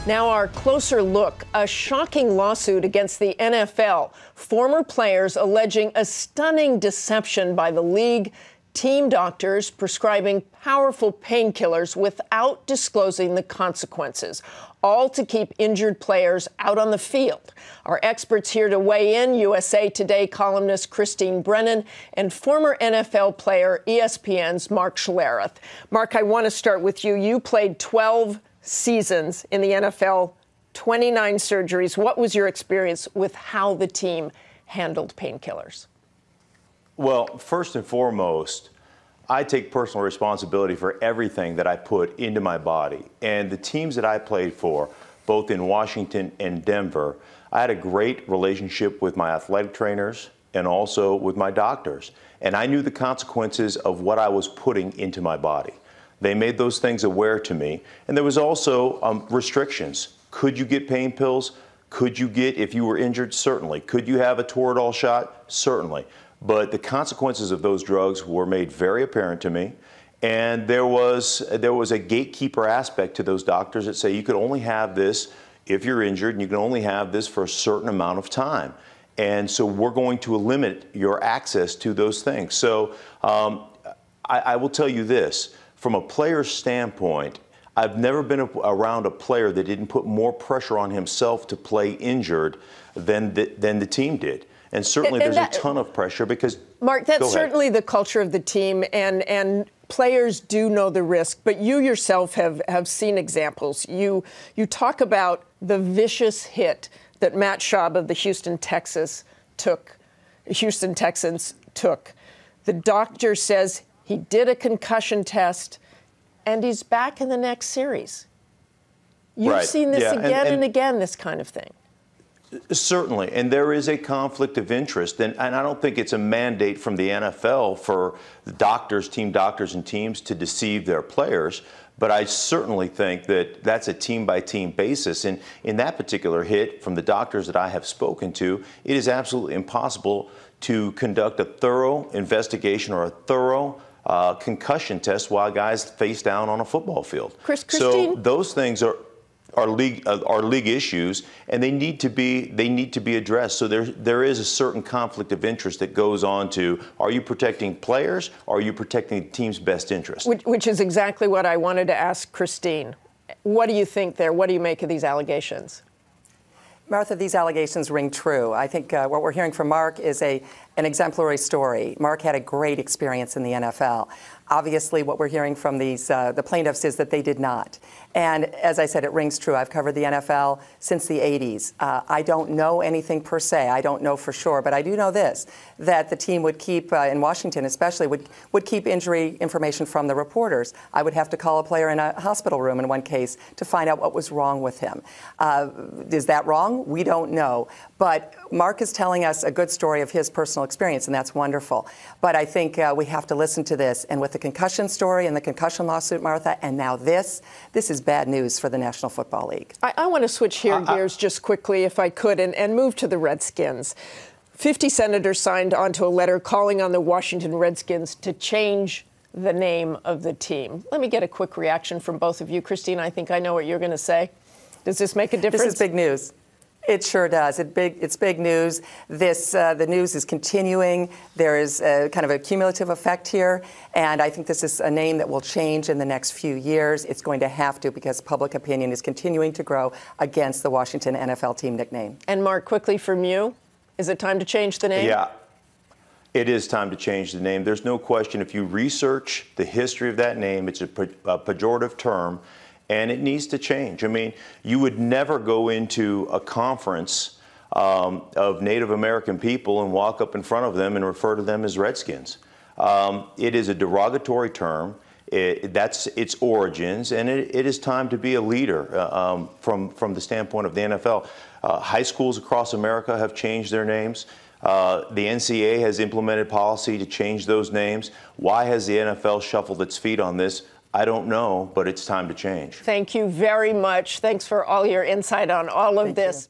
Now our closer look, a shocking lawsuit against the NFL. Former players alleging a stunning deception by the league, team doctors prescribing powerful painkillers without disclosing the consequences, all to keep injured players out on the field. Our experts here to weigh in, USA Today columnist Kristine Brennan and former NFL player ESPN's Mark Schlereth. Mark, I want to start with you. You played 12 seasons in the NFL, 29 surgeries. What was your experience with how the team handled painkillers? Well, first and foremost, I take personal responsibility for everything that I put into my body. And the teams that I played for, both in Washington and Denver, I had a great relationship with my athletic trainers and also with my doctors. And I knew the consequences of what I was putting into my body. They made those things aware to me. And there was also restrictions. Could you get pain pills? Could you get, if you were injured? Certainly. Could you have a Toradol shot? Certainly. But the consequences of those drugs were made very apparent to me. And there was a gatekeeper aspect to those doctors that say you could only have this if you're injured, and you can only have this for a certain amount of time. And so we're going to limit your access to those things. So I will tell you this. From a player's standpoint, I've never been around a player that didn't put more pressure on himself to play injured than the team did. And certainly there's a ton of pressure because... Mark, that's certainly the culture of the team, and players do know the risk, but you yourself have seen examples. You talk about the vicious hit that Matt Schaub of the Houston Texans took. The doctor says he did a concussion test, and he's back in the next series. You've seen this again and again, this kind of thing. Certainly, and there is a conflict of interest, and I don't think it's a mandate from the NFL for doctors, team doctors and teams to deceive their players, but I certainly think that that's a team-by-team basis, and in that particular hit, from the doctors that I have spoken to, it is absolutely impossible to conduct a thorough investigation or a thorough concussion test while guys face down on a football field. Kristine? So those things are league issues, and they need to be addressed. So there is a certain conflict of interest that goes on to, are you protecting players, or are you protecting the team's best interest? Which is exactly what I wanted to ask Kristine. What do you think there? What do you make of these allegations? Martha, these allegations ring true. I think what we're hearing from Mark is an exemplary story. Mark had a great experience in the NFL. Obviously, what we're hearing from the plaintiffs is that they did not. And as I said, it rings true. I've covered the NFL since the 80s. I don't know anything per se. I don't know for sure. But I do know this, that the team would keep, in Washington especially, would keep injury information from the reporters. I would have to call a player in a hospital room in one case to find out what was wrong with him. Is that wrong? We don't know. But Mark is telling us a good story of his personal experience, and that's wonderful. But I think we have to listen to this. And with the concussion story and the concussion lawsuit, Martha, and now this is bad news for the National Football League. I want to switch gears just quickly, if I could, and move to the Redskins. 50 senators signed onto a letter calling on the Washington Redskins to change the name of the team. Let me get a quick reaction from both of you. Kristine, I think I know what you're going to say. Does this make a difference? This is big news. It sure does. It's big news. The news is continuing. There is kind of a cumulative effect here, and I think this is a name that will change in the next few years. It's going to have to, because public opinion is continuing to grow against the Washington NFL team nickname. And Mark, quickly from you, is it time to change the name? Yeah, it is time to change the name. There's no question. If you research the history of that name, it's a pejorative term. And it needs to change. I mean, you would never go into a conference of Native American people and walk up in front of them and refer to them as Redskins. It is a derogatory term. That's its origins, and it is time to be a leader from the standpoint of the NFL. High schools across America have changed their names. The NCAA has implemented policy to change those names. Why has the NFL shuffled its feet on this? I don't know, but it's time to change. Thank you very much. Thanks for all your insight on all of this.